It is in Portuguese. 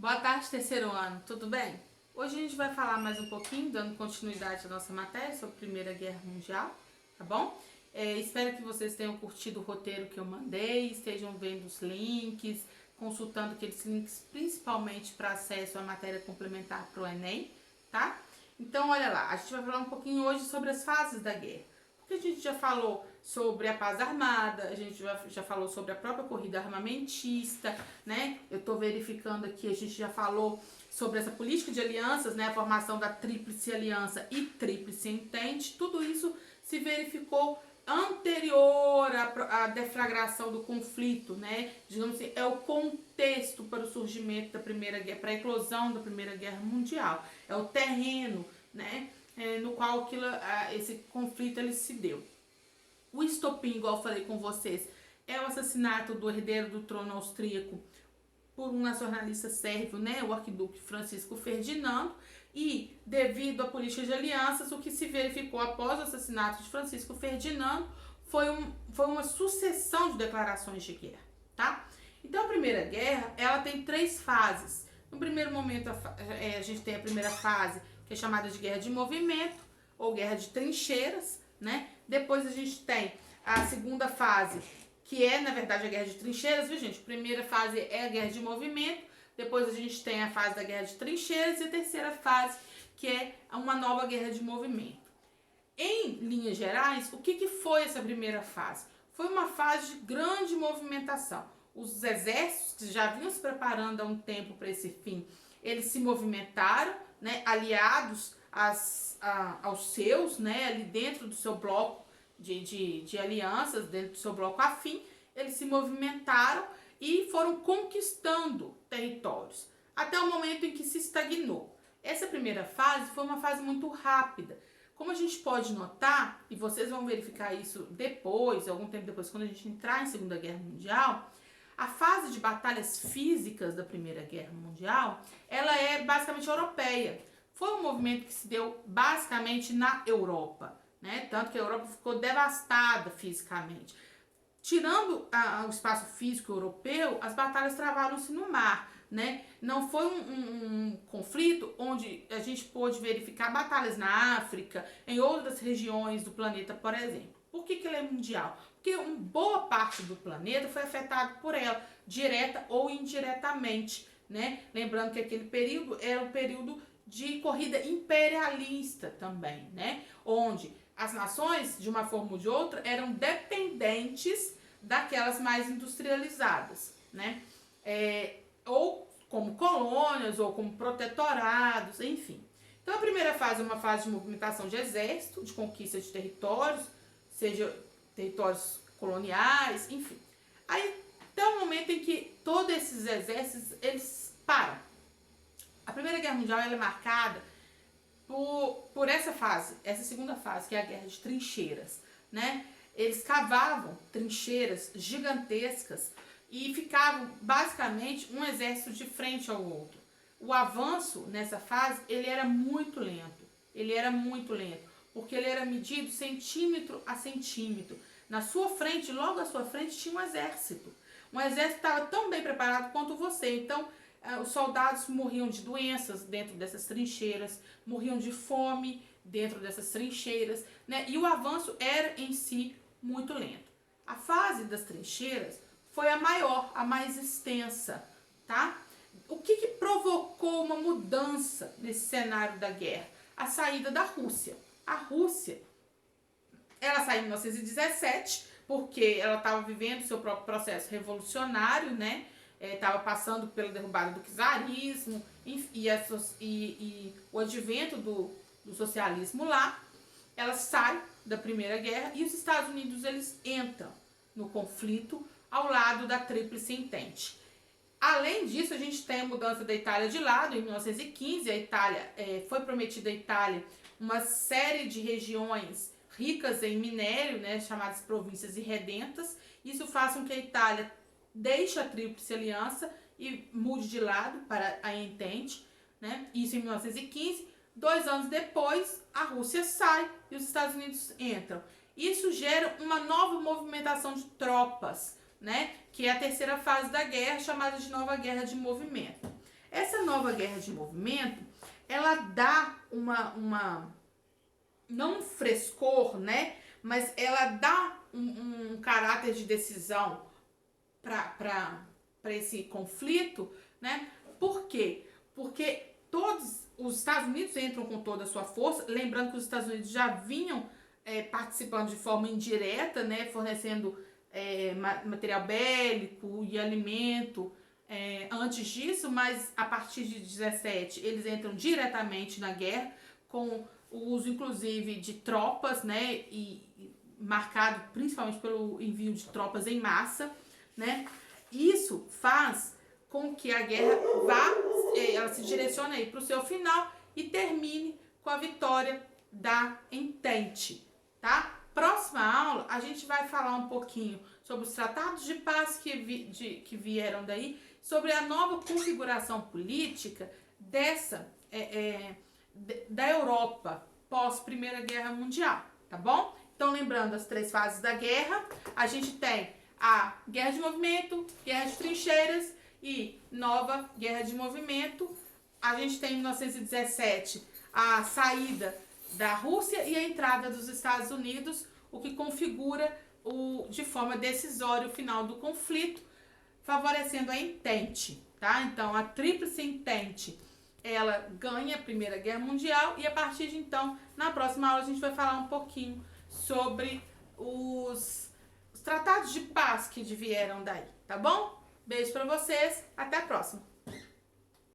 Boa tarde, terceiro ano, tudo bem? Hoje a gente vai falar mais um pouquinho, dando continuidade à nossa matéria sobre a Primeira Guerra Mundial, tá bom? Espero que vocês tenham curtido o roteiro que eu mandei, estejam vendo os links, consultando aqueles links principalmente para acesso à matéria complementar para o Enem, tá? Então, olha lá, a gente vai falar um pouquinho hoje sobre as fases da guerra. Porque a gente já falou sobre a paz armada, a gente já falou sobre a própria corrida armamentista, né? Eu estou verificando aqui, a gente já falou sobre essa política de alianças, né? A formação da Tríplice Aliança e Tríplice Entente, tudo isso se verificou anterior à deflagração do conflito, né? Digamos assim, é o contexto para o surgimento da Primeira Guerra, para a eclosão da Primeira Guerra Mundial, é o terreno, né? No qual esse conflito ele se deu. O estopim, igual eu falei com vocês, é o assassinato do herdeiro do trono austríaco por um nacionalista sérvio, né, o arquiduque Francisco Ferdinando, e devido à política de alianças, o que se verificou após o assassinato de Francisco Ferdinando foi uma sucessão de declarações de guerra, tá? Então a Primeira Guerra, ela tem três fases. No primeiro momento, a gente tem a primeira fase, que é chamada de guerra de movimento, ou guerra de trincheiras, né? Depois a gente tem a segunda fase, que é, na verdade, a guerra de trincheiras, viu, gente? A primeira fase é a guerra de movimento, depois a gente tem a fase da guerra de trincheiras e a terceira fase, que é uma nova guerra de movimento. Em linhas gerais, o que foi essa primeira fase? Foi uma fase de grande movimentação. Os exércitos que já vinham se preparando há um tempo para esse fim, eles se movimentaram, né, aliados aos seus, né, ali dentro do seu bloco de alianças, dentro do seu bloco afim, eles se movimentaram e foram conquistando territórios, até o momento em que se estagnou. Essa primeira fase foi uma fase muito rápida. Como a gente pode notar, e vocês vão verificar isso depois, algum tempo depois, quando a gente entrar em Segunda Guerra Mundial, a fase de batalhas físicas da Primeira Guerra Mundial, ela é basicamente europeia. Foi um movimento que se deu basicamente na Europa, né? Tanto que a Europa ficou devastada fisicamente. Tirando o espaço físico europeu, as batalhas travaram-se no mar, né? Não foi um conflito onde a gente pôde verificar batalhas na África, em outras regiões do planeta, por exemplo. Por que ela é mundial? Porque uma boa parte do planeta foi afetado por ela, direta ou indiretamente, né? Lembrando que aquele período era um período de corrida imperialista também, né? Onde as nações, de uma forma ou de outra, eram dependentes daquelas mais industrializadas, né? Ou como colônias, ou como protetorados, enfim. Então a primeira fase é uma fase de movimentação de exército, de conquista de territórios, seja territórios coloniais, enfim. Aí até o momento em que todos esses exércitos, eles param. A Primeira Guerra Mundial ela é marcada por essa fase, essa segunda fase, que é a guerra de trincheiras, né? Eles cavavam trincheiras gigantescas e ficavam basicamente um exército de frente ao outro. O avanço nessa fase, ele era muito lento. Porque ele era medido centímetro a centímetro. Na sua frente, logo à sua frente, tinha um exército. Um exército estava tão bem preparado quanto você. Então, os soldados morriam de doenças dentro dessas trincheiras, morriam de fome dentro dessas trincheiras, né? E o avanço era em si muito lento. A fase das trincheiras foi a maior, a mais extensa, tá? O que provocou uma mudança nesse cenário da guerra? A saída da Rússia. A Rússia, ela saiu em 1917, porque ela estava vivendo seu próprio processo revolucionário, né? Estava passando pela derrubada do czarismo e o advento do socialismo lá. Ela sai da Primeira Guerra e os Estados Unidos eles entram no conflito ao lado da Tríplice Entente. Além disso, a gente tem a mudança da Itália de lado. Em 1915, a Itália foi prometida à Itália uma série de regiões ricas em minério, né, chamadas províncias irredentas. Isso faz com que a Itália deixe a Tríplice Aliança e mude de lado para a Entente, né? Isso em 1915. 2 anos depois, a Rússia sai e os Estados Unidos entram. Isso gera uma nova movimentação de tropas, né? Que é a terceira fase da guerra, chamada de Nova Guerra de Movimento. Essa nova guerra de movimento, ela dá não um frescor, né? Mas ela dá um caráter de decisão para esse conflito, né? Por quê? Porque todos os Estados Unidos entram com toda a sua força, lembrando que os Estados Unidos já vinham participando de forma indireta, né? Fornecendo material bélico e alimento antes disso, mas a partir de 17 eles entram diretamente na guerra, com o uso inclusive de tropas, né? E marcado principalmente pelo envio de tropas em massa, né? Isso faz com que a guerra ela se direcione aí para o seu final e termine com a vitória da Entente, tá? Próxima aula a gente vai falar um pouquinho sobre os tratados de paz que vieram daí, sobre a nova configuração política da Europa pós Primeira Guerra Mundial, tá bom? Então, lembrando as 3 fases da guerra, a gente tem a guerra de movimento, guerra de trincheiras e nova guerra de movimento. A gente tem em 1917 a saída da Rússia e a entrada dos Estados Unidos, o que configura de forma decisória o final do conflito, favorecendo a Entente, tá? Então, a Tríplice Entente, ela ganha a Primeira Guerra Mundial e a partir de então, na próxima aula, a gente vai falar um pouquinho sobre os tratados de paz que vieram daí, tá bom? Beijo pra vocês, até a próxima!